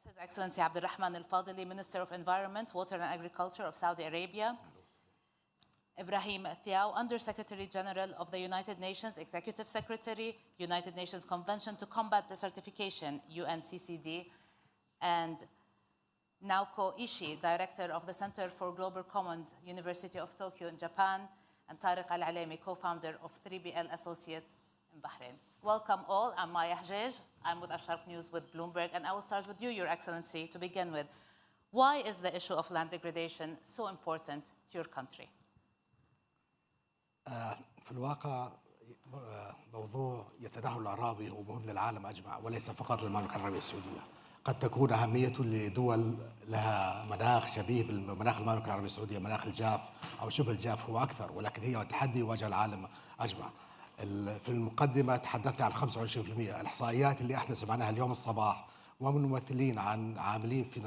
His Excellency Abdulrahman Al-Fadili, Minister of Environment, Water and Agriculture of Saudi Arabia. Ibrahim Thiaw, Undersecretary General of the United Nations, Executive Secretary, United Nations Convention to Combat Desertification, UNCCD. And Naoko Ishii, Director of the Center for Global Commons, University of Tokyo in Japan. And Tariq Al-Alemi, co-founder of 3BL Associates in Bahrain. Welcome all. I'm Maya Hajej. I'm with Asharq News with Bloomberg. And I will start with you, Your Excellency, to begin with. Why is the issue of land degradation so important to your country? في الواقع موضوع يتداول الأراضي هو مهم للعالم أجمع وليس فقط للمملكة العربية السعودية. قد تكون أهميته لدول لها مناخ شبيه بمناخ المملكة العربية السعودية، مناخ الجاف أو شبه الجاف هو أكثر، ولكن هي تحدي يواجه العالم أجمع. في المقدمة تحدثت عن 25%. الإحصائيات اللي احنا سمعناها اليوم الصباح ومن ممثلين عن عاملين في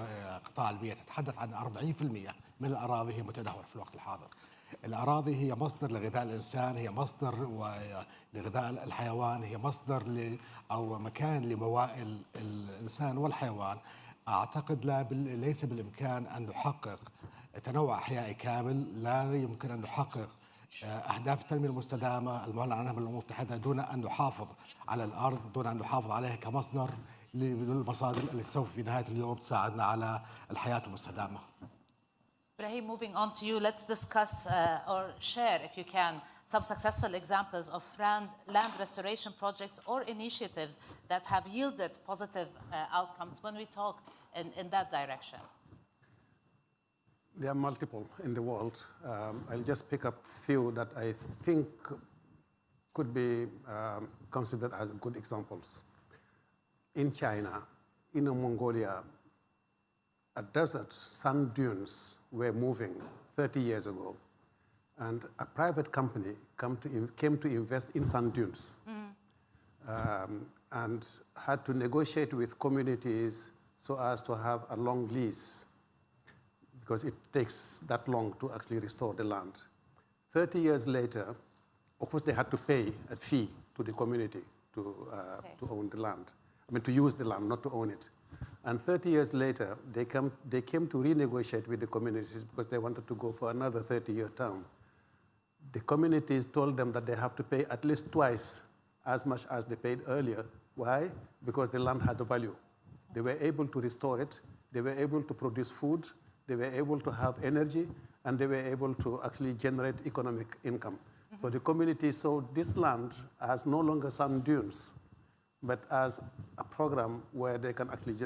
قطاع البيئة تتحدث عن 40% من الأراضي هي متدهورة في الوقت الحاضر. الأراضي هي مصدر لغذاء الإنسان، هي مصدر لغذاء الحيوان، هي مصدر أو مكان لموائل الإنسان والحيوان. أعتقد ليس بالإمكان أن نحقق تنوع أحيائي كامل، لا يمكن أن نحقق أهداف التنمية المستدامة المعلن عنها من الأمم المتحدة دون أن نحافظ على الأرض، دون أن نحافظ عليها كمصدر للمصادر اللي سوف في نهاية اليوم تساعدنا على الحياة المستدامة. Ibrahim, moving on to you, let's discuss or share, if you can, some successful examples of land restoration projects or initiatives that have yielded positive outcomes when we talk in that direction. There are multiple in the world. I'll just pick up a few that I think could be considered as good examples. In China, in Mongolia, a desert, sand dunes were moving 30 years ago, and a private company came to invest in sand dunes and had to negotiate with communities so as to have a long lease, because it takes that long to actually restore the land. 30 years later, of course, they had to pay a fee to the community to own the land. I mean, to use the land, not to own it. And 30 years later, they came to renegotiate with the communities because they wanted to go for another 30-year term. The communities told them that they have to pay at least twice as much as they paid earlier. Why? Because the land had a value. They were able to restore it. They were able to produce food. They were able to have energy. And they were able to actually generate economic income. So the community saw this land as no longer sand dunes, but as a program where they can actually.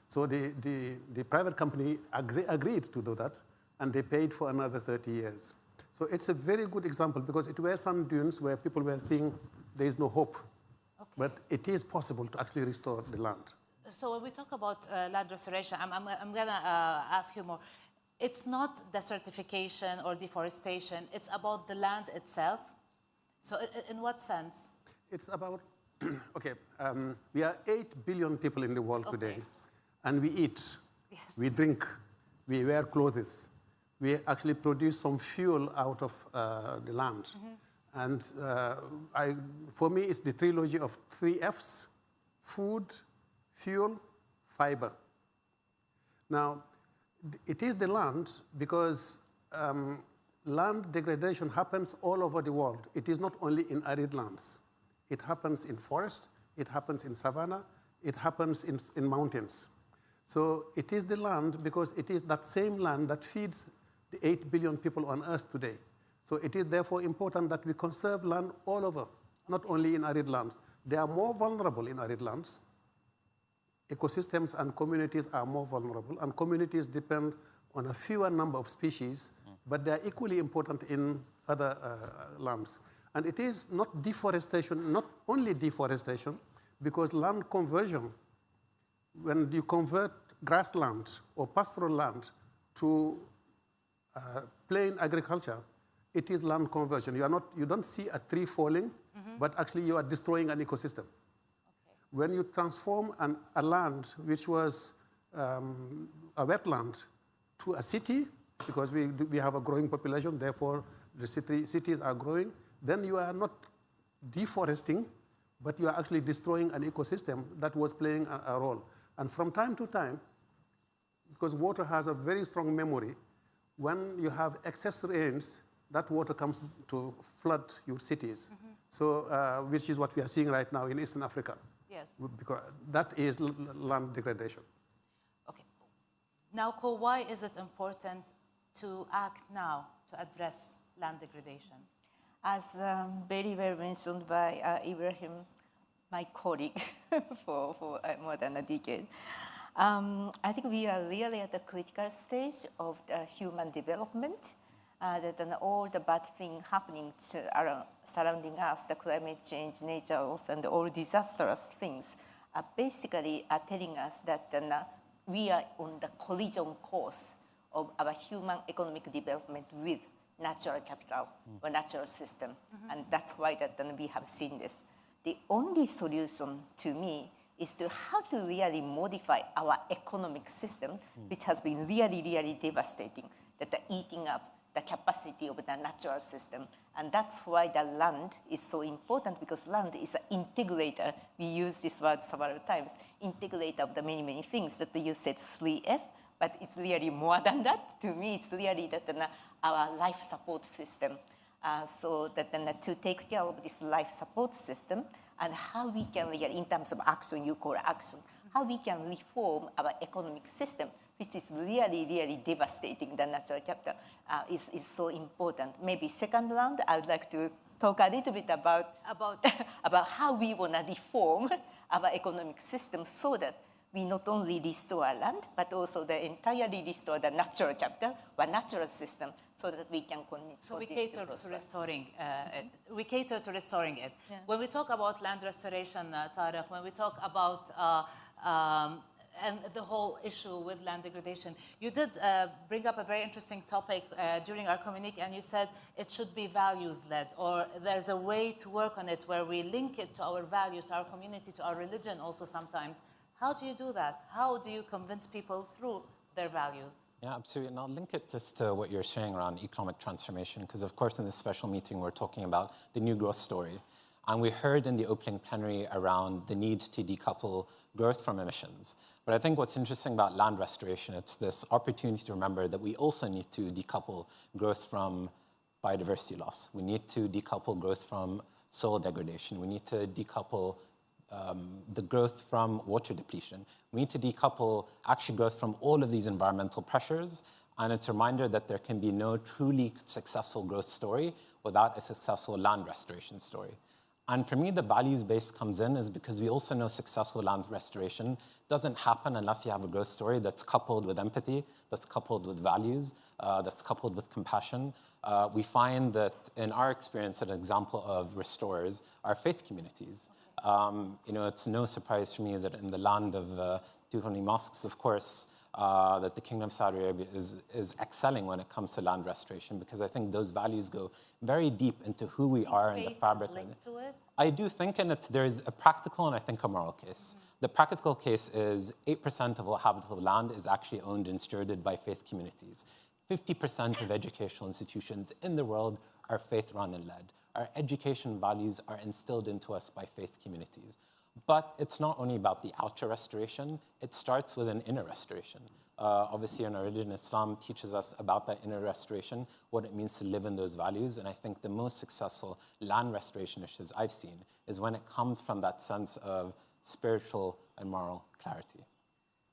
So the private company agreed to do that, and they paid for another 30 years. So it's a very good example because it were sand dunes where people were thinking there is no hope. Okay. But it is possible to actually restore the land. So when we talk about land restoration, I'm going to ask you more. It's not desertification or deforestation. It's about the land itself. So in what sense? It's about, okay, we are 8 billion people in the world today. And we eat, yes. We drink, we wear clothes. We actually produce some fuel out of the land. And for me, it's the trilogy of 3 Fs: food, fuel, fiber. Now, it is the land because land degradation happens all over the world. It is not only in arid lands. It happens in forest, it happens in savanna, it happens in mountains. So it is the land because it is that same land that feeds the 8 billion people on Earth today. So it is therefore important that we conserve land all over, not only in arid lands. They are more vulnerable in arid lands. Ecosystems and communities are more vulnerable, and communities depend on a fewer number of species, but they are equally important in other lands. And it is not deforestation, not only deforestation, because land conversion, when you convert grassland or pastoral land to plain agriculture, it is land conversion. You don't see a tree falling, but actually you are destroying an ecosystem. When you transform a land which was a wetland to a city, because we have a growing population, therefore the cities are growing, then you are not deforesting, but you are actually destroying an ecosystem that was playing a role. And from time to time, because water has a very strong memory, when you have excess rains, that water comes to flood your cities. So, which is what we are seeing right now in Eastern Africa. Yes. Because that is land degradation. Okay. Now, Ko, why is it important to act now to address land degradation? As very well mentioned by Ibrahim, my colleague for more than a decade, I think we are really at the critical stage of the human development. That all the bad things happening surrounding us, the climate change, nature loss, and all disastrous things, are basically telling us that we are on the collision course of our human economic development with natural capital or natural system. And that's why that we have seen this. The only solution to me is to how to really modify our economic system, which has been really, really devastating, that eating up the capacity of the natural system. And that's why the land is so important, because land is an integrator. We use this word several times, integrator of the many, many things that you said 3F, but it's really more than that. To me, it's really that our life support system. So that to take care of this life support system and how we can, in terms of action, you call action, how we can reform our economic system, which is really, really devastating the natural capital, is so important. Maybe second round, I would like to talk a little bit about how we want to reform our economic system so that we not only restore our land, but also entirely restore the natural capital or natural system, so that we can continue. So we cater to restoring it. We cater to restoring it. Yeah. When we talk about land restoration, Tariq, when we talk about and the whole issue with land degradation, you did bring up a very interesting topic during our communique, and you said it should be values-led, or there's a way to work on it where we link it to our values, to our community, to our religion also sometimes. How do you do that? How do you convince people through their values? Yeah, absolutely. And I'll link it just to what you're saying around economic transformation, because of course in this special meeting we're talking about the new growth story. And we heard in the opening plenary around the need to decouple growth from emissions. But I think what's interesting about land restoration, it's this opportunity to remember that we also need to decouple growth from biodiversity loss. We need to decouple growth from soil degradation. We need to decouple the growth from water depletion. We need to decouple actually growth from all of these environmental pressures. And it's a reminder that there can be no truly successful growth story without a successful land restoration story. And for me, the values base comes in is because we also know successful land restoration doesn't happen unless you have a growth story that's coupled with empathy, that's coupled with values, that's coupled with compassion. We find that in our experience, an example of restorers are faith communities. It's no surprise to me that in the land of 200 mosques, of course, that the Kingdom of Saudi Arabia is excelling when it comes to land restoration, because I think those values go very deep into who we are in the fabric. Is linked to it? I do think, and there's a practical and I think a moral case. The practical case is 8% of all habitable land is actually owned and stewarded by faith communities. 50% of educational institutions in the world are faith-run and led. Our education values are instilled into us by faith communities. But it's not only about the outer restoration, it starts with an inner restoration. Obviously, our religion, Islam, teaches us about that inner restoration, what it means to live in those values. And I think the most successful land restoration initiatives I've seen is when it comes from that sense of spiritual and moral clarity.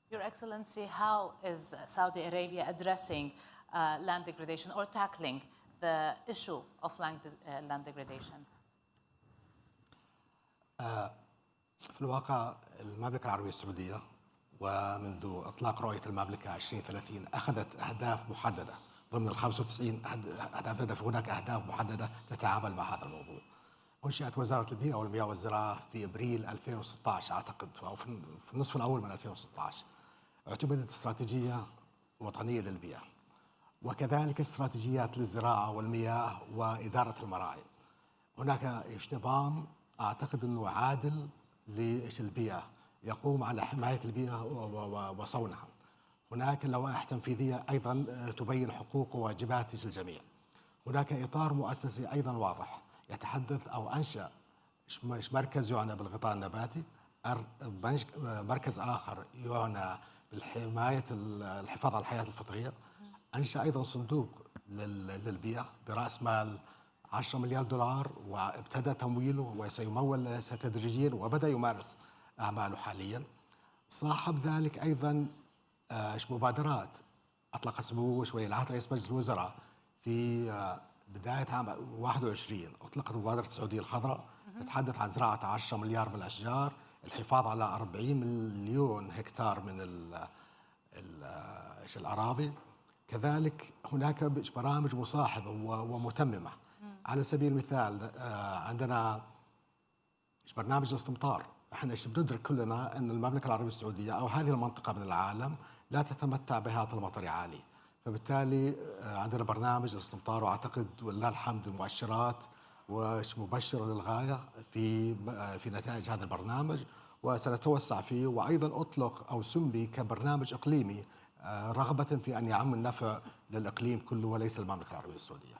Your Excellency, how is Saudi Arabia addressing land degradation or tackling the issue of land degradation? في الواقع المملكة العربية السعودية ومنذ إطلاق رؤية المملكة 2030 أخذت أهداف محددة ضمن ال 95 هدف. هناك أهداف محددة تتعامل مع هذا الموضوع. أنشئت وزارة البيئة والمياه والزراعة في أبريل 2016 أعتقد، أو في النصف الأول من 2016. اعتمدت استراتيجية وطنية للبيئة، وكذلك استراتيجيات للزراعة والمياه وإدارة المراعي. هناك نظام أعتقد أنه عادل للبيئة يقوم على حماية البيئة وصونها. هناك لوائح تنفيذية أيضا تبين حقوق وواجبات الجميع. هناك إطار مؤسسي أيضا واضح يتحدث أو أنشأ مركز يعنى بالغطاء النباتي مركز آخر يعنى بالحماية الحفاظ على الحياة الفطرية أنشأ أيضا صندوق للبيئة برأس مال 10 مليار دولار، وابتدى تمويله وسيمول تدريجيا وبدأ يمارس أعماله حاليا. صاحب ذلك أيضا مبادرات أطلق سموه ولي العهد رئيس مجلس الوزراء في بداية عام 21 أطلقت مبادرة السعودية الخضراء تتحدث عن زراعة 10 مليار من الأشجار، الحفاظ على 40 مليون هكتار من الأراضي. كذلك هناك برامج مصاحبة ومتممة. على سبيل المثال عندنا برنامج الاستمطار. احنا بندرك كلنا ان المملكة العربية السعودية او هذه المنطقة من العالم لا تتمتع بهذا المطر عالي، فبالتالي عندنا برنامج الاستمطار، واعتقد ولله الحمد المؤشرات مبشرة للغاية في نتائج هذا البرنامج، وسنتوسع فيه. وايضا اطلق او سمي كبرنامج اقليمي رغبة في ان يعم النفع للاقليم كله وليس المملكة العربية السعودية.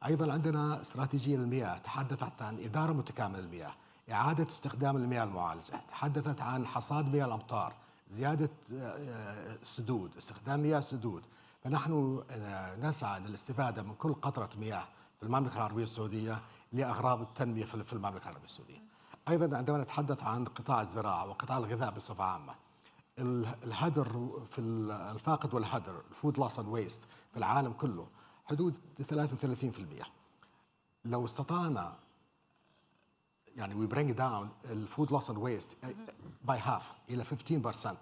ايضا عندنا استراتيجية للمياه تحدثت عن إدارة متكاملة للمياه، إعادة استخدام المياه المعالجة، تحدثت عن حصاد مياه الأمطار، زيادة السدود، استخدام مياه السدود. فنحن نسعى للاستفادة من كل قطرة مياه في المملكة العربية السعودية لأغراض التنمية في المملكة العربية السعودية. أيضا عندما نتحدث عن قطاع الزراعة وقطاع الغذاء بصفة عامة، الهدر في الفاقد والهدر الفود لوس اند ويست في العالم كله حدود 33%. لو استطعنا يعني we bring down الفود لوس اند ويست by half إلى 15%،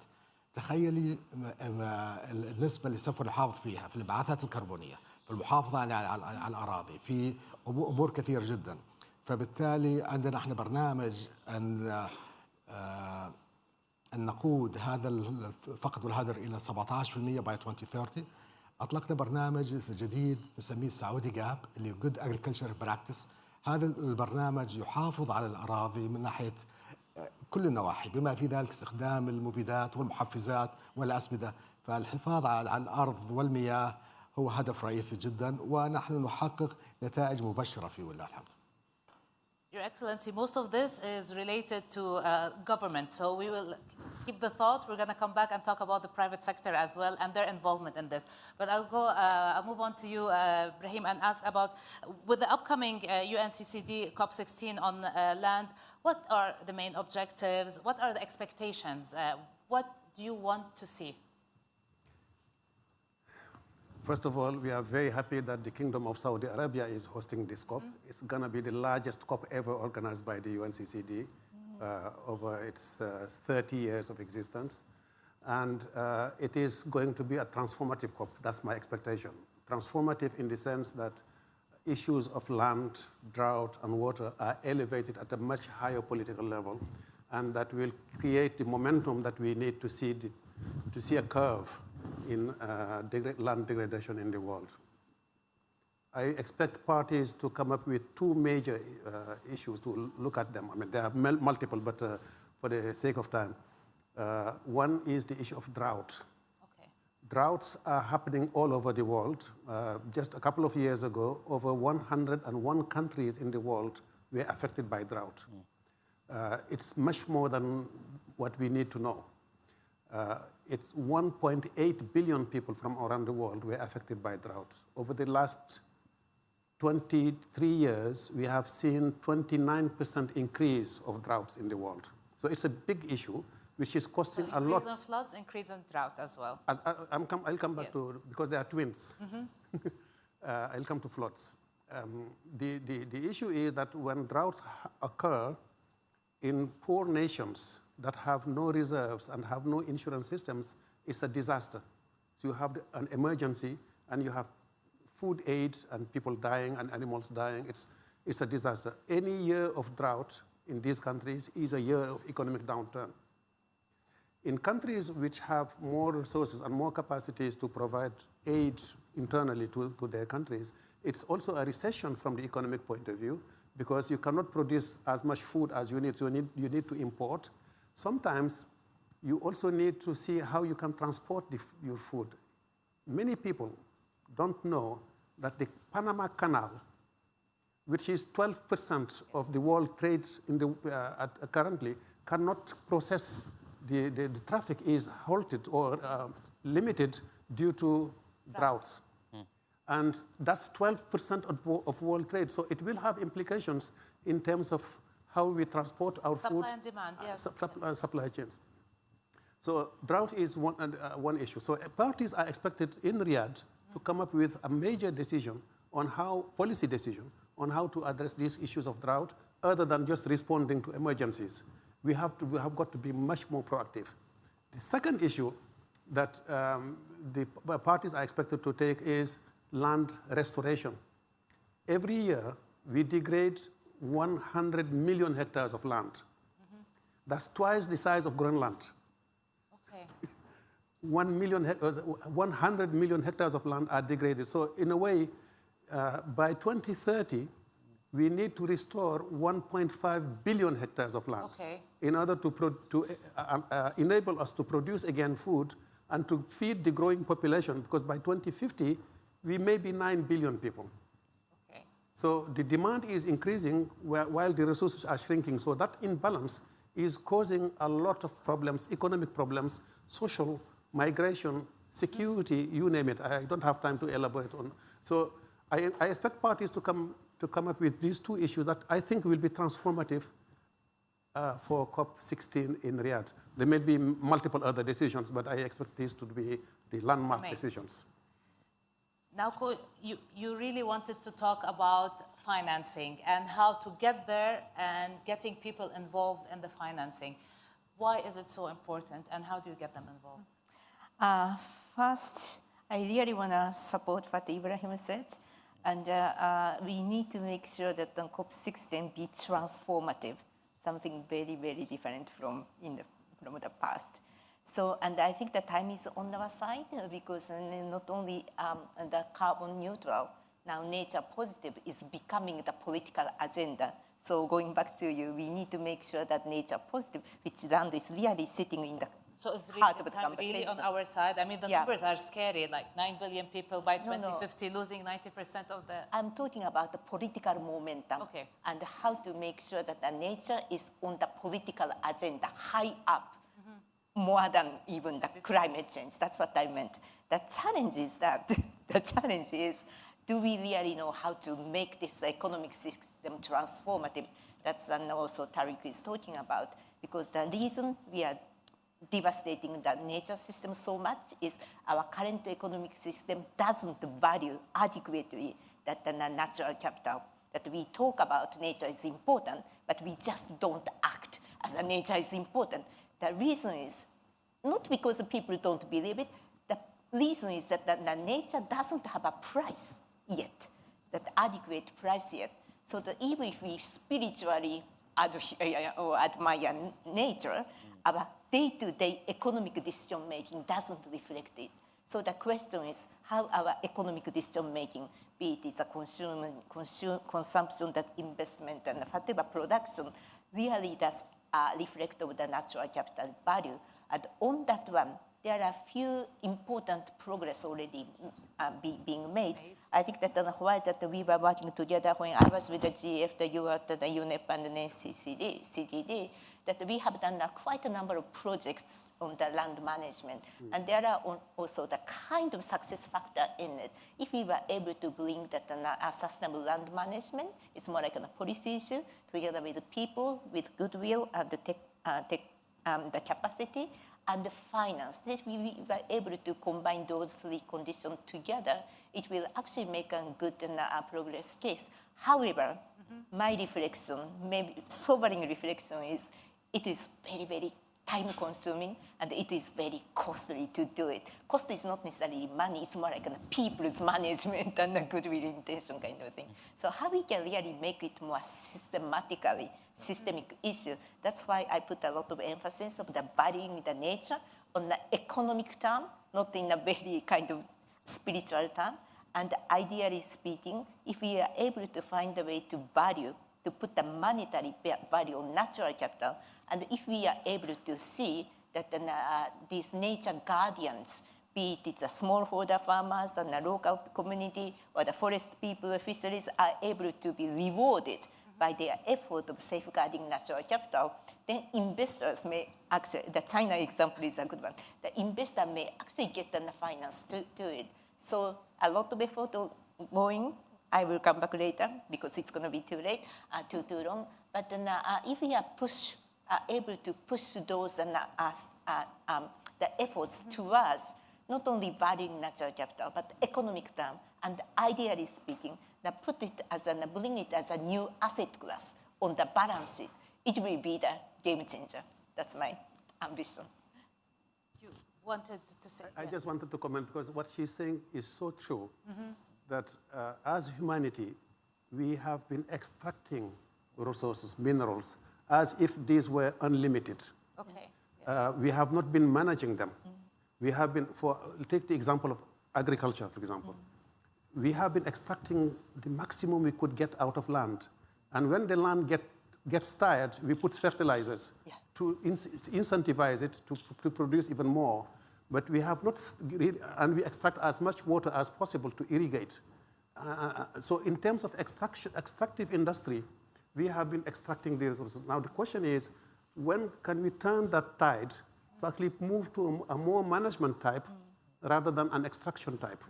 تخيلي النسبة اللي سوف نحافظ فيها في الانبعاثات الكربونية، في المحافظة على الأراضي، في أمور كثيرة جدا. فبالتالي عندنا احنا برنامج أن نقود هذا الفقد والهدر إلى 17% by 2030. أطلقنا برنامج جديد نسميه سعودي جاب اللي Good Agriculture Practice. هذا البرنامج يحافظ على الأراضي من ناحية كل النواحي بما في ذلك استخدام المبيدات والمحفزات والأسمدة. فالحفاظ على الأرض والمياه هو هدف رئيسي جدا، ونحن نحقق نتائج مبشرة فيه ولله الحمد. Your Excellency, most of this is related to government, so we will keep the thought. We're going to come back and talk about the private sector as well and their involvement in this. But I'll move on to you, Brahim, and ask about, with the upcoming UNCCD COP16 on land, what are the main objectives? What are the expectations? What do you want to see? First of all, we are very happy that the Kingdom of Saudi Arabia is hosting this COP. It's going to be the largest COP ever organized by the UNCCD over its 30 years of existence. And it is going to be a transformative COP. That's my expectation. Transformative in the sense that issues of land, drought, and water are elevated at a much higher political level, and that will create the momentum that we need to see a curve in land degradation in the world. I expect parties to come up with two major issues to look at them. I mean, there are multiple, but for the sake of time, one is the issue of drought. Okay. Droughts are happening all over the world. Just a couple of years ago, over 101 countries in the world were affected by drought. It's much more than what we need to know. It's 1.8 billion people from around the world were affected by drought. Over the last 23 years, we have seen 29% increase of droughts in the world. So it's a big issue, which is costing a lot. Increase in floods, increase in drought as well. I'll come back to, because they are twins. I'll come to floods. The issue is that when droughts occur in poor nations that have no reserves and have no insurance systems, it's a disaster. So you have an emergency and you have food aid and people dying and animals dying. It's a disaster. Any year of drought in these countries is a year of economic downturn. In countries which have more resources and more capacities to provide aid internally to their countries, it's also a recession from the economic point of view, because you cannot produce as much food as you need, so you need to import. Sometimes you also need to see how you can transport your food. Many people don't know that the Panama Canal, which is 12% of the world trade currently, cannot process, the traffic is halted or limited due to droughts. And that's 12% of world trade. So it will have implications in terms of how we transport our food. Supply and demand, yes. Supply chains. So drought is one issue. So parties are expected in Riyadh to come up with a major decision on policy decision on how to address these issues of drought other than just responding to emergencies. We have got to be much more proactive. The second issue that the parties are expected to take is land restoration. Every year, we degrade 100 million hectares of land. That's twice the size of Greenland. Okay. 100 million hectares of land are degraded. So in a way, by 2030, we need to restore 1.5 billion hectares of land in order to enable us to produce again food and to feed the growing population, because by 2050, we may be 9 billion people. Okay. So the demand is increasing while the resources are shrinking. So that imbalance is causing a lot of problems, economic problems, social, migration, security, you name it. I don't have time to elaborate on. So I expect parties to come up with these two issues that I think will be transformative for COP16 in Riyadh. There may be multiple other decisions, but I expect these to be the landmark decisions. Now, you really wanted to talk about financing and how to get there and getting people involved in the financing. Why is it so important, and how do you get them involved? First, I really want to support what Ibrahim said, and we need to make sure that the COP16 be transformative, something very, very different from the past. So, and I think the time is on our side because not only the carbon neutral, now nature positive is becoming the political agenda. So going back to you, we need to make sure that nature positive, which land is really sitting in the heart of the conversation. Really on our side? I mean, the numbers are scary, like 9 billion people by 2050, losing 90% of the... I'm talking about the political momentum and how to make sure that the nature is on the political agenda, high up. More than even the climate change. That's what I meant. The challenge is do we really know how to make this economic system transformative? That's also Tariq is talking about, because the reason we are devastating the nature system so much is our current economic system doesn't value adequately that the natural capital. That we talk about nature is important, but we just don't act as a nature is important. The reason is not because the people don't believe it. The reason is that the nature doesn't have a price yet, that adequate price yet. So that even if we spiritually admire nature, our day-to-day economic decision-making doesn't reflect it. So the question is how our economic decision-making, be it is a consumption, that investment, and whatever production, really does reflect of the natural capital value. And on that one, there are a few important progress already being made. I think that while that we were working together when I was with the GF, the UAT, the UNEP, and the CDD, that we have done quite a number of projects on the land management. And there are also the kind of success factor in it. If we were able to bring that sustainable land management, it's more like a policy issue, together with the people, with goodwill, and the capacity, and the finance. If we were able to combine those three conditions together, it will actually make a good progress case. However, my reflection, maybe sobering reflection, is it is very, very time-consuming, and it is very costly to do it. Cost is not necessarily money, it's more like a people's management and a goodwill intention kind of thing. So how we can really make it more systemic issue, that's why I put a lot of emphasis of the valuing the nature on the economic term, not in a very kind of spiritual term. And ideally speaking, if we are able to find a way to value, to put the monetary value on natural capital, and if we are able to see that these nature guardians, be it the smallholder farmers and the local community or the forest people, fisheries, are able to be rewarded by their effort of safeguarding natural capital, then investors may actually, the China example is a good one, the investor may actually get the finance to it. So a lot of effort going. I will come back later because it's going to be too late, too long. But then, if we are able to push those the efforts towards not only valuing natural capital but economic term, and ideally speaking, put it as bring it as a new asset class on the balance sheet, it will be the game changer. That's my ambition. You wanted to say? I just wanted to comment because what she's saying is so true. That as humanity, we have been extracting resources, minerals, as if these were unlimited. Okay. We have not been managing them. We have been, take the example of agriculture, for example. We have been extracting the maximum we could get out of land. And when the land gets tired, we put fertilizers to incentivize it to produce even more. But we have not, and we extract as much water as possible to irrigate. So in terms of extractive industry, we have been extracting the resources. Now the question is, when can we turn that tide to actually move to a more management type rather than an extraction type?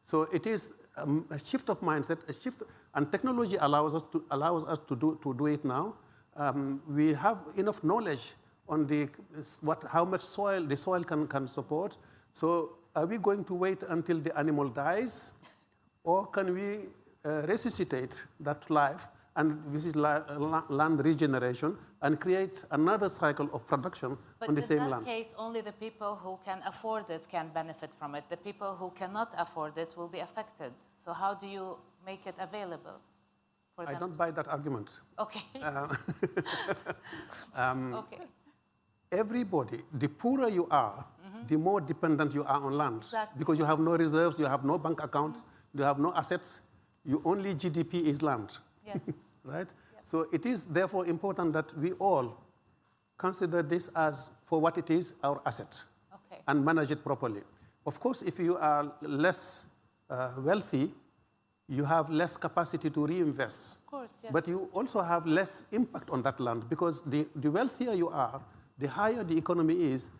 So it is a shift of mindset, a shift, and technology allows us to do it now. We have enough knowledge on how much soil the soil can support. So are we going to wait until the animal dies, or can we resuscitate that life, and this is land regeneration, and create another cycle of production on the same land? But in that case, only the people who can afford it can benefit from it. The people who cannot afford it will be affected. So how do you make it available for them? I don't buy that argument. Okay. Okay. Everybody, the poorer you are, the more dependent you are on land. Exactly. Because you have no reserves, you have no bank accounts, you have no assets, your only GDP is land. Yes. Right? Yep. So it is therefore important that we all consider this as, for what it is, our asset, and manage it properly. Of course, if you are less wealthy, you have less capacity to reinvest. Of course, yes. But you also have less impact on that land, because the wealthier you are, the higher the economy is,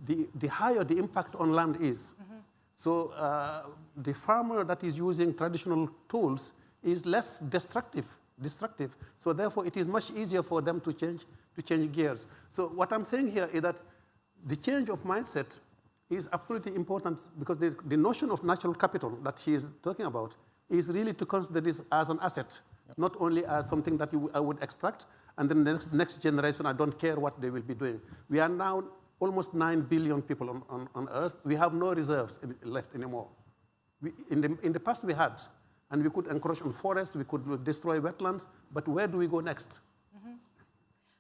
the higher the impact on land is. So the farmer that is using traditional tools is less destructive. So therefore, it is much easier for them to change gears. So what I'm saying here is that the change of mindset is absolutely important, because the notion of natural capital that she is talking about is really to consider this as an asset, not only as something that I would extract, and then the next generation, I don't care what they will be doing. We are now almost 9 billion people on Earth. We have no reserves left anymore. In the past we had, and we could encroach on forests, we could destroy wetlands, but where do we go next?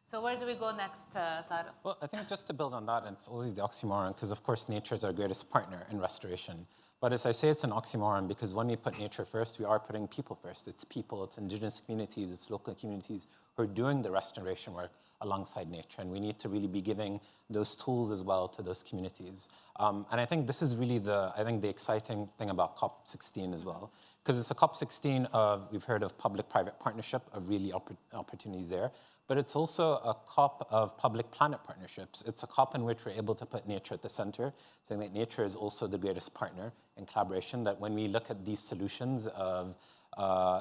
So where do we go next, Taro? Well, I think just to build on that, and it's always the oxymoron, because of course nature is our greatest partner in restoration. But as I say, it's an oxymoron because when we put nature first, we are putting people first. It's people, it's indigenous communities, it's local communities who are doing the restoration work alongside nature. And we need to really be giving those tools as well to those communities. And I think this is really the exciting thing about COP16 as well. Because it's a COP16 of, we've heard of public-private partnership, of really opportunities there. But it's also a COP of public-planet partnerships. It's a COP in which we're able to put nature at the center, saying that nature is also the greatest partner in collaboration, that when we look at these solutions of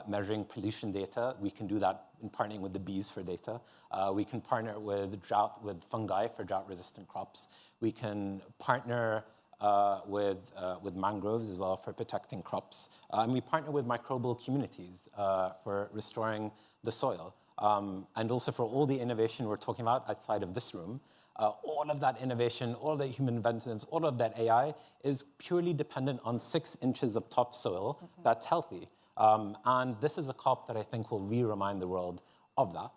measuring pollution data, we can do that in partnering with the bees for data. We can partner with fungi for drought-resistant crops. We can partner with mangroves as well for protecting crops. And we partner with microbial communities for restoring the soil. And also for all the innovation we're talking about outside of this room, all of that innovation, all of that human inventiveness, all of that AI is purely dependent on 6 inches of topsoil that's healthy. And this is a COP that I think will re-remind the world of that.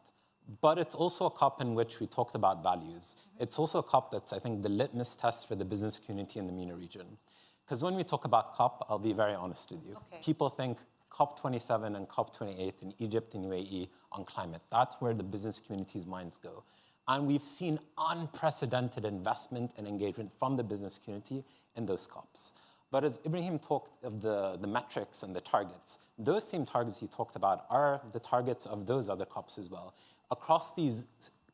But it's also a COP in which we talked about values. It's also a COP that's, I think, the litmus test for the business community in the MENA region. Because when we talk about COP, I'll be very honest with you. People think COP27 and COP28 in Egypt and UAE on climate. That's where the business community's minds go. And we've seen unprecedented investment and engagement from the business community in those COPs. But as Ibrahim talked of the metrics and the targets, those same targets he talked about are the targets of those other COPs as well. Across these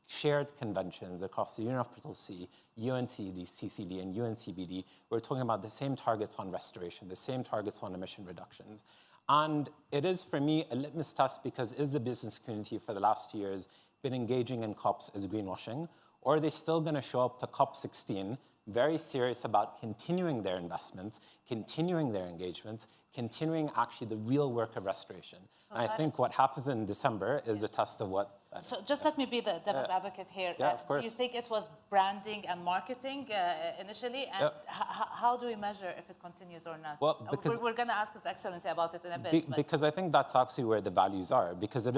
shared conventions, across the Universal Sea, UNCCD, and UNCBD, we're talking about the same targets on restoration, the same targets on emission reductions. And it is, for me, a litmus test because is the business community for the last 2 years been engaging in COPs as greenwashing, or are they still going to show up to COP16 very serious about continuing their investments, continuing their engagements, continuing actually the real work of restoration? And I think what happens in December is a test of what... So just let me be the devil's advocate here. Yeah, of course. Do you think it was branding and marketing initially? And how do we measure if it continues or not? Well, because we're going to ask His Excellency about it in a bit. Because I think that's actually where the values are, because it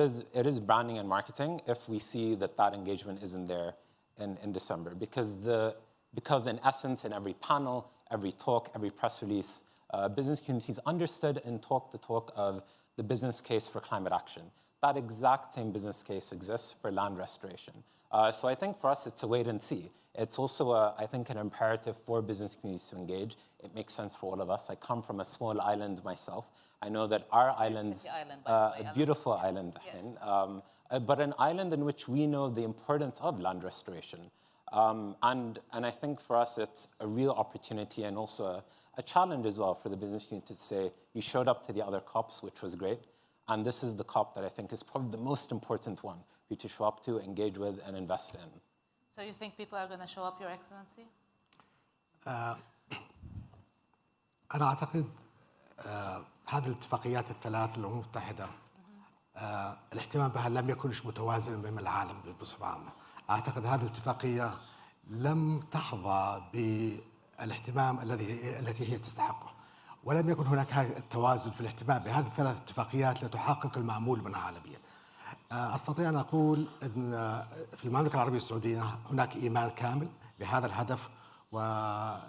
is branding and marketing if we see that engagement isn't there in December. Because in essence, in every panel, every talk, every press release, business communities understood and talked the talk of the business case for climate action. That exact same business case exists for land restoration. So I think for us, it's a wait and see. It's also, I think, an imperative for business communities to engage. It makes sense for all of us. I come from a small island myself. I know that our island's a beautiful island, but an island in which we know the importance of land restoration. And I think for us, it's a real opportunity and also a challenge as well for the business community to say, you showed up to the other COPs, which was great, and this is the COP that I think is probably the most important one for you to show up to, engage with, and invest in. So you think people are going to show up, Your Excellency? أنا أعتقد هذه الاتفاقيات الثلاث للأمم المتحدة الاهتمام بها لم يكنش متوازن بين العالم بصفة عامة. أعتقد هذه الاتفاقية لم تحظى بالاهتمام التي هي تستحقه، ولم يكن هناك التوازن في الاهتمام بهذه الثلاث اتفاقيات لتحقق المأمول منها عالميا. أستطيع أن أقول أن في المملكة العربية السعودية هناك إيمان كامل بهذا الهدف،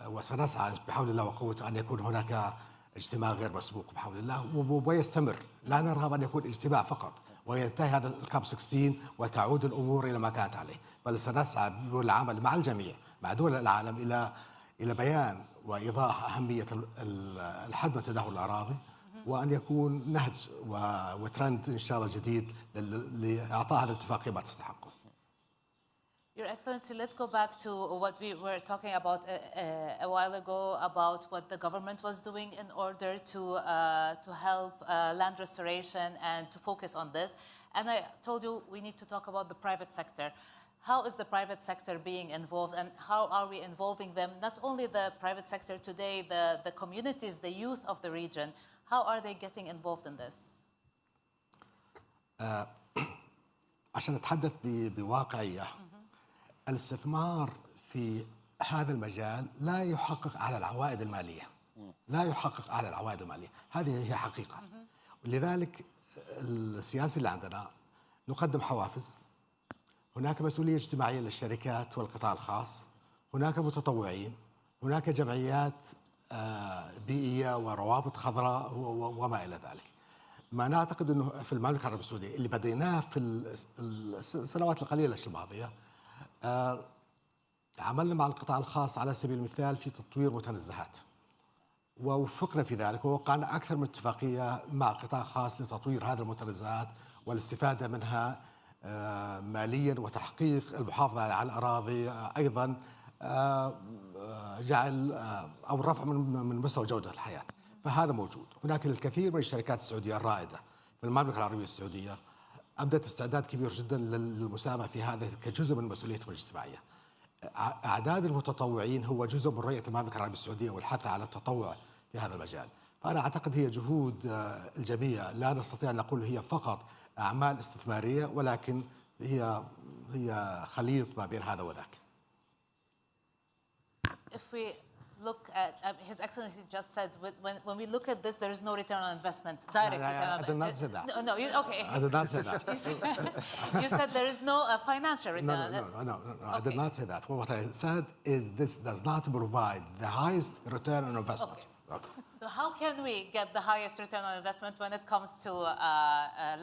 وسنسعى بحول الله وقوته أن يكون هناك اجتماع غير مسبوق بحول الله ويستمر. لا نرغب أن يكون اجتماع فقط وينتهي هذا الكاب 16 وتعود الأمور إلى ما كانت عليه، بل سنسعى بالعمل مع الجميع مع دول العالم إلى بيان وإيضاح أهمية الحد من تدهور الأراضي، وأن يكون نهج وترند إن شاء الله جديد لإعطاء هذه الاتفاقية ما تستحقه. Your Excellency, let's go back to what we were talking about a while ago about what the government was doing in order to help land restoration and to focus on this. And I told you we need to talk about the private sector. How is the private sector being involved, and how are we involving them? Not only the private sector today, the communities, the youth of the region, how are they getting involved in this? عشان نتحدث بواقعية، الاستثمار في هذا المجال لا يحقق على العوائد المالية. لا يحقق على العوائد المالية، هذه هي حقيقة. ولذلك السياسة اللي عندنا نقدم حوافز، هناك مسؤولية اجتماعية للشركات والقطاع الخاص، هناك متطوعين، هناك جمعيات بيئية وروابط خضراء وما إلى ذلك. ما نعتقد أنه في المملكة العربية السعودية اللي بديناه في السنوات القليلة الماضية، عملنا مع القطاع الخاص على سبيل المثال في تطوير متنزهات، ووفقنا في ذلك ووقعنا أكثر من اتفاقية مع قطاع خاص لتطوير هذه المتنزهات والاستفادة منها ماليا وتحقيق المحافظة على الأراضي، أيضا جعل أو الرفع من مستوى جودة الحياة. فهذا موجود. هناك الكثير من الشركات السعودية الرائدة في المملكة العربية السعودية أبدت استعداد كبير جدا للمساهمة في هذا كجزء من مسؤوليتهم الاجتماعية. أعداد المتطوعين هو جزء من رؤية المملكة العربية السعودية والحث على التطوع في هذا المجال. فأنا أعتقد هي جهود الجميع، لا نستطيع أن نقول هي فقط أعمال استثمارية، ولكن هي خليط ما بين هذا وذاك. If we look at, His Excellency just said, when we look at this, there is no return on investment, direct return on investment. I did not say that. No, okay. I did not say that. You said there is no financial return. No, I did not say that. Well, what I said is this does not provide the highest return on investment. Okay. So how can we get the highest return on investment when it comes to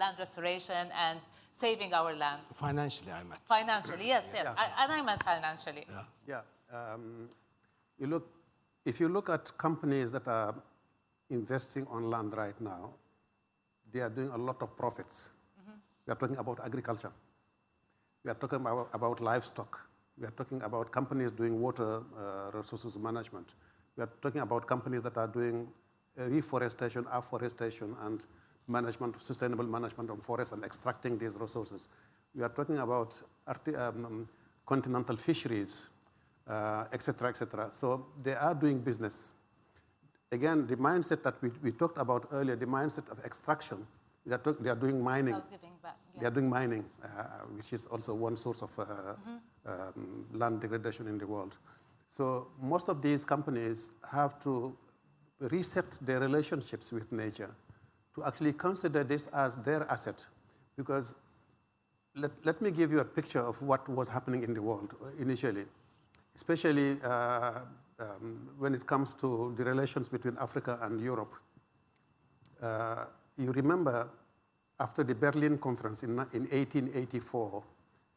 land restoration and saving our land? Financially, I meant. Financially, yes. And I meant financially. Yeah. You look, if you look at companies that are investing on land right now, they are doing a lot of profits. We are talking about agriculture. We are talking about livestock. We are talking about companies doing water resources management. We are talking about companies that are doing reforestation, afforestation, and management, sustainable management of forests and extracting these resources. We are talking about continental fisheries, et cetera, et cetera. So they are doing business. Again, the mindset that we talked about earlier, the mindset of extraction, they are doing mining. Without giving back, yeah. They are doing mining, which is also one source of land degradation in the world. So most of these companies have to reset their relationships with nature to actually consider this as their asset. Because let me give you a picture of what was happening in the world initially, especially when it comes to the relations between Africa and Europe. You remember after the Berlin Conference in 1884,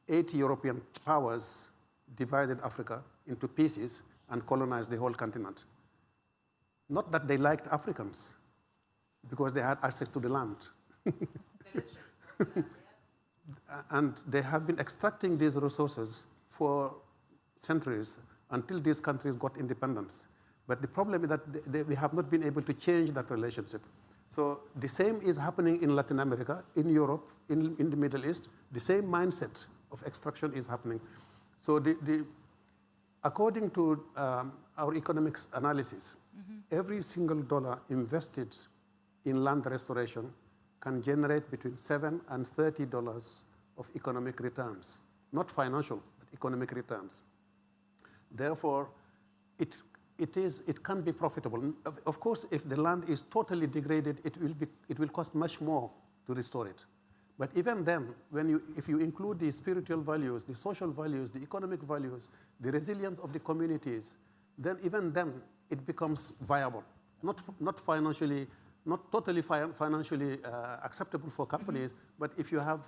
8 European powers divided Africa into pieces and colonized the whole continent. Not that they liked Africans, because they had access to the land. And they have been extracting these resources for centuries until these countries got independence. But the problem is that we have not been able to change that relationship. So the same is happening in Latin America, in Europe, in the Middle East. The same mindset of extraction is happening. So according to our economics analysis, every single dollar invested in land restoration can generate between $7 and $30 of economic returns. Not financial, but economic returns. Therefore, it can be profitable. Of course, if the land is totally degraded, it will cost much more to restore it. But even then, if you include the spiritual values, the social values, the economic values, the resilience of the communities, then even then it becomes viable. Not financially, not totally financially acceptable for companies, but if you have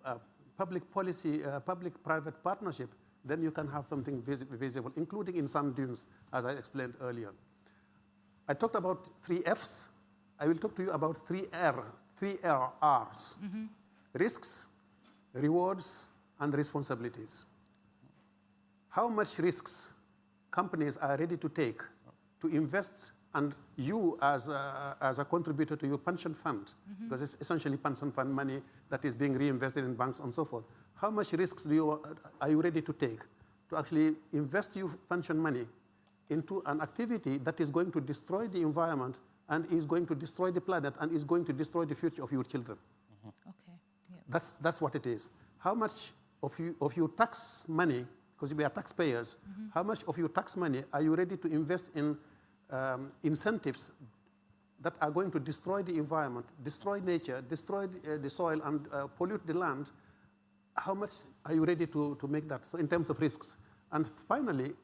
a public policy, public-private partnership, then you can have something visible, including in sand dunes, as I explained earlier. I talked about 3 Fs. I will talk to you about 3 Rs. Risks, rewards, and responsibilities. How much risks companies are ready to take to invest, and you as a contributor to your pension fund, because it's essentially pension fund money that is being reinvested in banks and so forth. How much risks are you ready to take to actually invest your pension money into an activity that is going to destroy the environment and is going to destroy the planet and is going to destroy the future of your children? Okay. Yeah. That's what it is. How much of your tax money, because we are taxpayers, how much of your tax money are you ready to invest in incentives that are going to destroy the environment, destroy nature, destroy the soil, and pollute the land? How much are you ready to make that? So in terms of risks. And finally,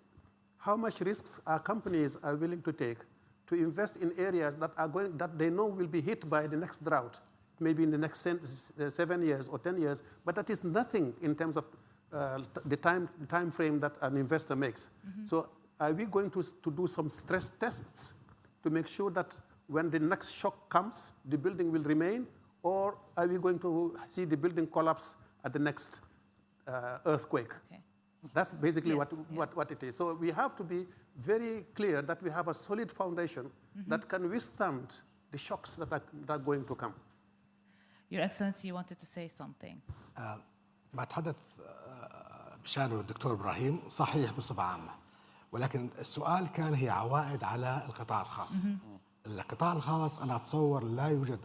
how much risks are companies willing to take to invest in areas that they know will be hit by the next drought, maybe in the next 7 years or 10 years, but that is nothing in terms of the time frame that an investor makes. So are we going to do some stress tests to make sure that when the next shock comes, the building will remain, or are we going to see the building collapse at the next earthquake? Okay. That's basically Yes, what it is. So we have to be very clear that we have a solid foundation that can withstand the shocks that are going to come. Your Excellency, you wanted to say something. ما تحدث بشأنه الدكتور إبراهيم صحيح بصفة عامة، ولكن السؤال كان هي عوائد على القطاع الخاص. القطاع الخاص أنا أتصور لا يوجد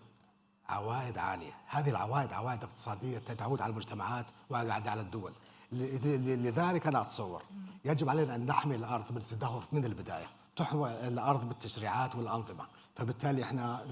عوائد عالية. هذه العوائد عوائد اقتصادية تعود على المجتمعات وعلى الدول. لذلك أنا أتصور يجب علينا أن نحمي الأرض من التدهور من البداية. تحمى الأرض بالتشريعات والأنظمة، فبالتالي إحنا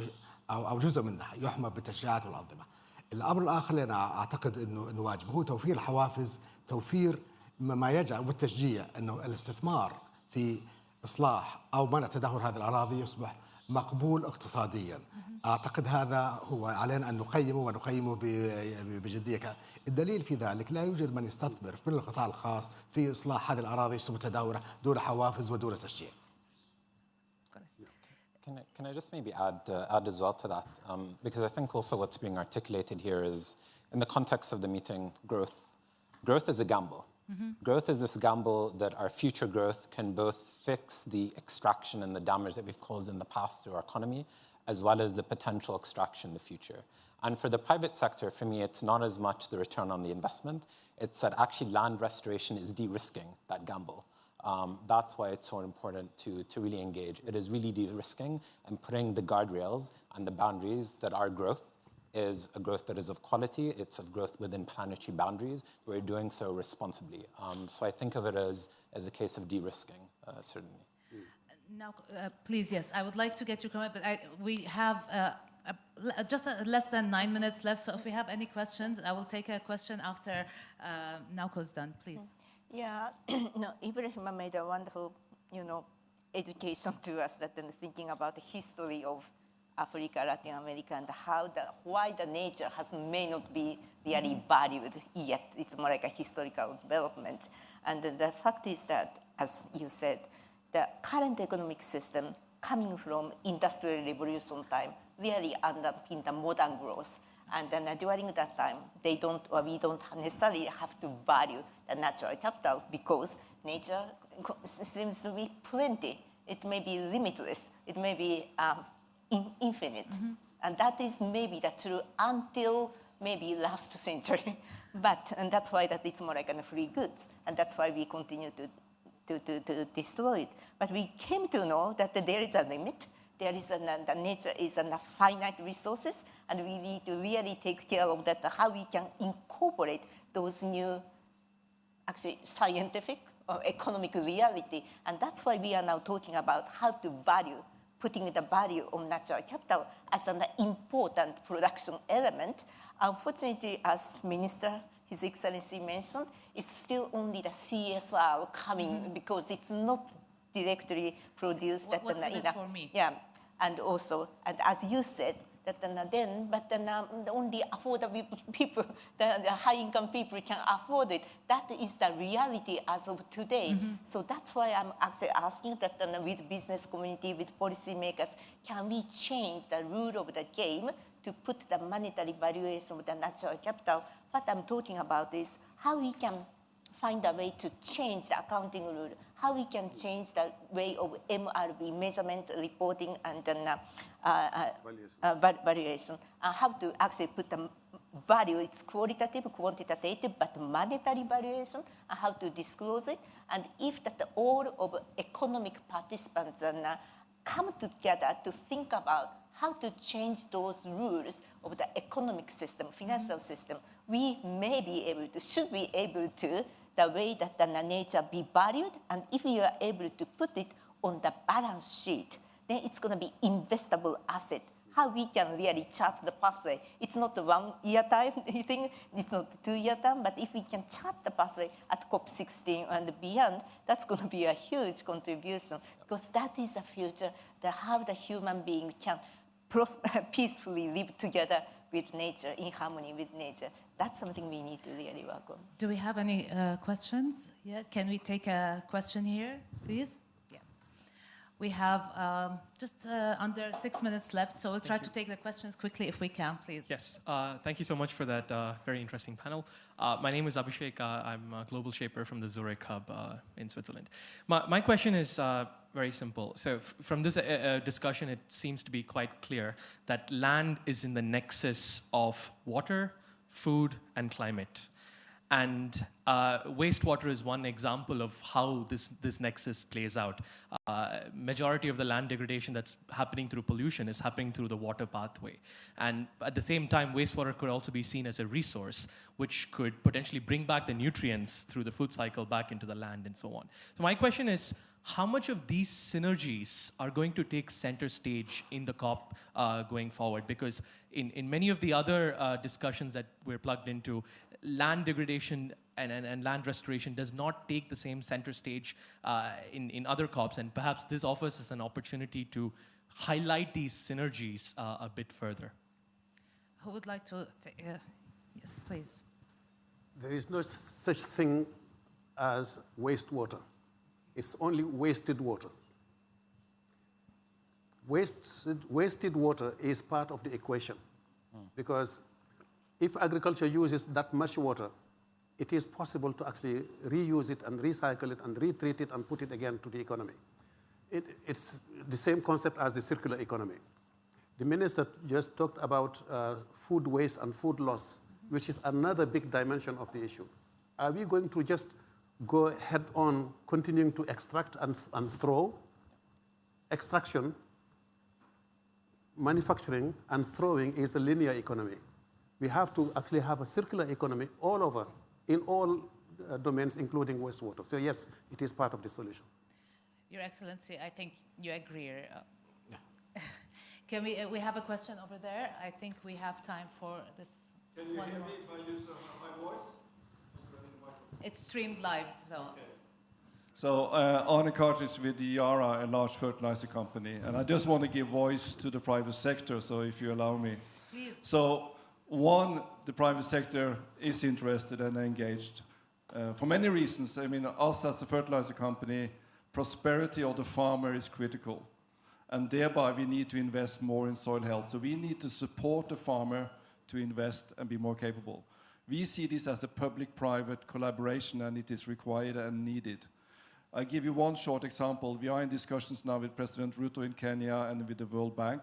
أو جزء منها يحمى بالتشريعات والأنظمة. الأمر الآخر اللي أنا أعتقد إنه واجب هو توفير الحوافز، توفير ما يجعل والتشجيع إنه الاستثمار في إصلاح أو منع تدهور هذه الأراضي يصبح مقبول اقتصاديا. أعتقد هذا هو علينا أن نقيمه ونقيمه بجدية. الدليل في ذلك لا يوجد من يستثمر من القطاع الخاص في إصلاح هذه الأراضي المتدهورة دون حوافز ودون تشجيع. Can I just maybe add as well to that? Because I think also what's being articulated here is, in the context of the meeting, growth is a gamble. Growth is this gamble that our future growth can both fix the extraction and the damage that we've caused in the past to our economy, as well as the potential extraction in the future. And for the private sector, for me, it's not as much the return on the investment, it's that actually land restoration is de-risking that gamble. That's why it's so important to really engage. It is really de-risking and putting the guardrails and the boundaries that our growth is a growth that is of quality, it's of growth within planetary boundaries. We're doing so responsibly. So I think of it as a case of de-risking, certainly. Now, please, yes, I would like to get your comment, but we have just less than 9 minutes left, so if we have any questions, I will take a question after Nauko's done, please. Yeah, no, Ibrahim made a wonderful, education to us that thinking about the history of Africa, Latin America, and why the nature may not be really valued yet. It's more like a historical development. And the fact is that, as you said, the current economic system coming from industrial revolution time really underpin the modern growth. And then during that time, we don't necessarily have to value the natural capital because nature seems to be plenty. It may be limitless. It may be infinite. And that is maybe the true until maybe last century. And that's why that it's more like a free goods. And that's why we continue to destroy it. But we came to know that there is a limit. There is the nature is a finite resources, and we need to really take care of that, how we can incorporate those new, actually scientific or economic reality. And that's why we are now talking about how to value, putting the value of natural capital as an important production element. Unfortunately, as Minister, His Excellency mentioned, it's still only the CSR coming because it's not directly produced. What's in it for me? Yeah, and also, and as you said, that the only affordable people, the high-income people can afford it. That is the reality as of today. So that's why I'm actually asking that with business community, with policymakers, can we change the rule of the game to put the monetary valuation of the natural capital? What I'm talking about is how we can find a way to change the accounting rule, how we can change the way of MRV, measurement, reporting, and then valuation, and how to actually put the value, it's qualitative, quantitative, but monetary valuation, and how to disclose it, and if that all of economic participants come together to think about how to change those rules of the economic system, financial system, we may be able to, should be able to, the way that the nature be valued, and if you are able to put it on the balance sheet, then it's going to be investable asset. How we can really chart the pathway. It's not a 1 year time thing, it's not a 2 year time, but if we can chart the pathway at COP16 and beyond, that's going to be a huge contribution, because that is the future, how the human being can peacefully live together with nature, in harmony with nature. That's something we need to really work on. Do we have any questions? Yeah, can we take a question here, please? Yeah. We have just under 6 minutes left, so we'll try to take the questions quickly if we can, please. Yes, thank you so much for that very interesting panel. My name is Abhishek. I'm a global shaper from the Zurich Hub in Switzerland. My question is very simple. So from this discussion, it seems to be quite clear that land is in the nexus of water, food, and climate. And wastewater is one example of how this nexus plays out. Majority of the land degradation that's happening through pollution is happening through the water pathway. And at the same time, wastewater could also be seen as a resource which could potentially bring back the nutrients through the food cycle back into the land and so on. So my question is, how much of these synergies are going to take center stage in the COP going forward? Because in many of the other discussions that we're plugged into, land degradation and land restoration does not take the same center stage in other COPs, and perhaps this offers us an opportunity to highlight these synergies a bit further. Who would like to take, yes, please. There is no such thing as wastewater. It's only wasted water. wasted water is part of the equation. Because if agriculture uses that much water, it is possible to actually reuse it and recycle it and retreat it and put it again to the economy. It's the same concept as the circular economy. The minister just talked about food waste and food loss, which is another big dimension of the issue. Are we going to just go head on continuing to extract and throw? Extraction, manufacturing, and throwing is the linear economy. We have to actually have a circular economy all over, in all domains, including wastewater. So yes, it is part of the solution. Your Excellency, I think you agree. Can we have a question over there? I think we have time for this. Can you one hear more. me if I use my voice? It's streamed live, so. Okay. So Arne Cartridge with Yara, a large fertilizer company, and I just want to give voice to the private sector, so if you allow me. Please. So one, the private sector is interested and engaged for many reasons. I mean, us as a fertilizer company, prosperity of the farmer is critical, and thereby we need to invest more in soil health. So we need to support the farmer to invest and be more capable. We see this as a public-private collaboration, and it is required and needed. I give you one short example. We are in discussions now with President Ruto in Kenya and with the World Bank,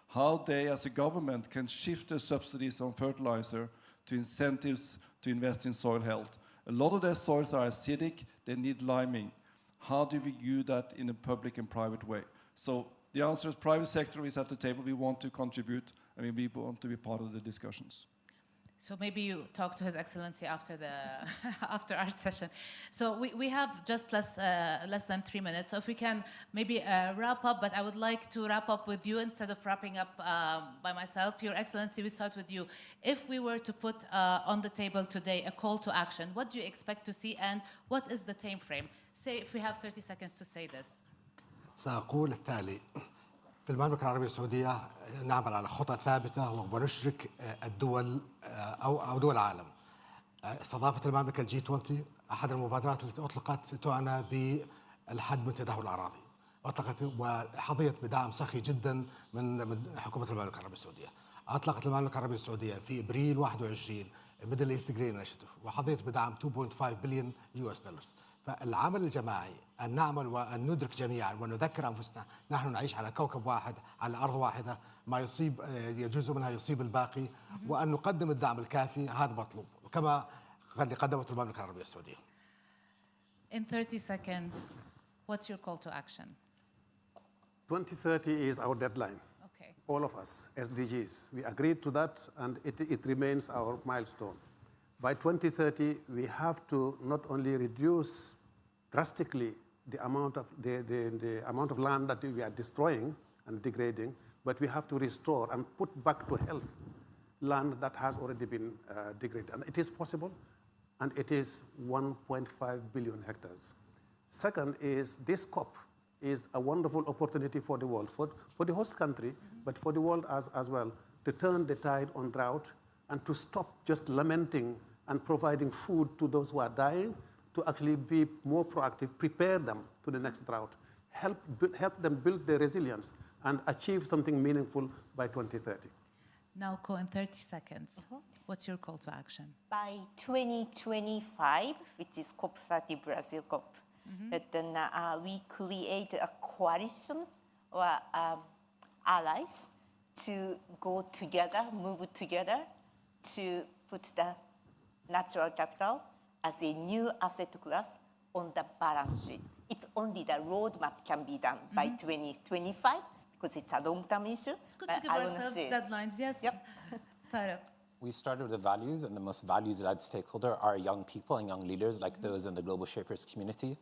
how they as a government can shift their subsidies on fertilizer to incentives to invest in soil health. A lot of their soils are acidic, they need liming. How do we do that in a public and private way? So the answer is private sector is at the table. We want to contribute, and we want to be part of the discussions. So maybe you talk to His Excellency after after our session. So we have just less than 3 minutes. So if we can maybe wrap up, but I would like to wrap up with you instead of wrapping up by myself. Your Excellency, we start with you. If we were to put on the table today a call to action, what do you expect to see, and what is the time frame? Say if we have 30 seconds to say this. سأقول التالي: في المملكة العربية السعودية نعمل على خطة ثابتة ونشرك الدول أو دول العالم. استضافت المملكة الجي 20 أحد المبادرات التي أطلقت تعنى بالحد من تدهور الأراضي. أطلقت وحظيت بدعم سخي جدا من حكومة المملكة العربية السعودية. أطلقت المملكة العربية السعودية في إبريل 21 ميدل إيست جرين انيشيتيف وحظيت بدعم 2.5 بليون US دولار. فالعمل الجماعي أن نعمل وأن ندرك جميعا ونذكر أنفسنا نحن نعيش على كوكب واحد على أرض واحدة ما يصيب جزء منها يصيب الباقي وأن نقدم الدعم الكافي هذا مطلوب وكما قد قدمت المملكة العربية السعودية. In 30 seconds, what's your call to action? 2030 is our deadline. Okay. All of us, SDGs, we agreed to that, and it remains our milestone. By 2030, we have to not only reduce drastically the amount of land that we are destroying and degrading, but we have to restore and put back to health land that has already been degraded. And it is possible, and it is 1.5 billion hectares. Second is this COP is a wonderful opportunity for the world, for the host country, but for the world as well, to turn the tide on drought and to stop just lamenting and providing food to those who are dying, to actually be more proactive, prepare them to the next drought, help them build their resilience and achieve something meaningful by 2030. Now, Ko, in 30 seconds, what's your call to action? By 2025, which is COP30 Brazil COP, that then we create a coalition or allies to go together, move together to put the natural capital as a new asset class on the balance sheet. It's only the roadmap can be done by 2025 because it's a long-term issue. It's good to give ourselves deadlines, yes. Yep. Tariq. We started with the values, and the most values-led stakeholder are young people and young leaders like those in the Global Shapers community.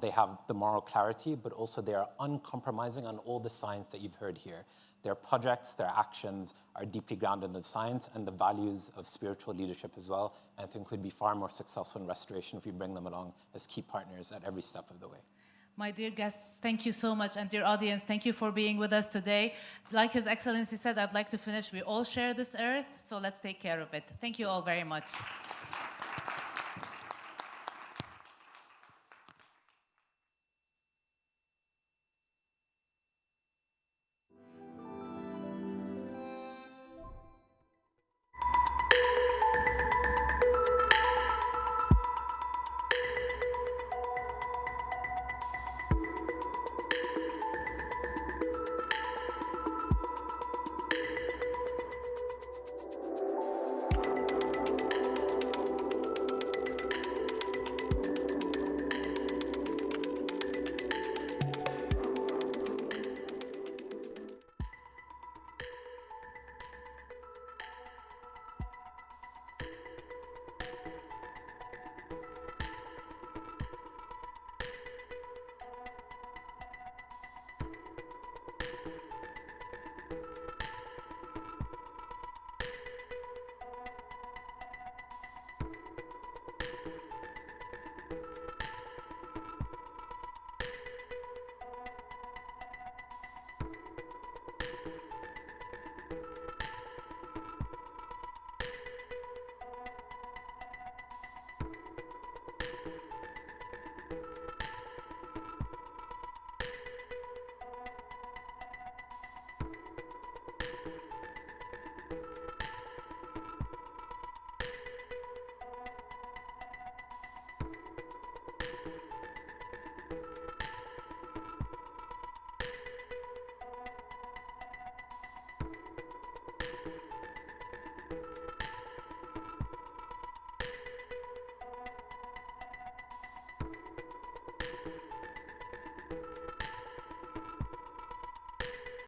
They have the moral clarity, but also they are uncompromising on all the science that you've heard here. Their projects, their actions are deeply grounded in the science and the values of spiritual leadership as well. And I think we'd be far more successful in restoration if we bring them along as key partners at every step of the way. My dear guests, thank you so much. And dear audience, thank you for being with us today. Like His Excellency said, I'd like to finish. We all share this earth, so let's take care of it. Thank you all very much.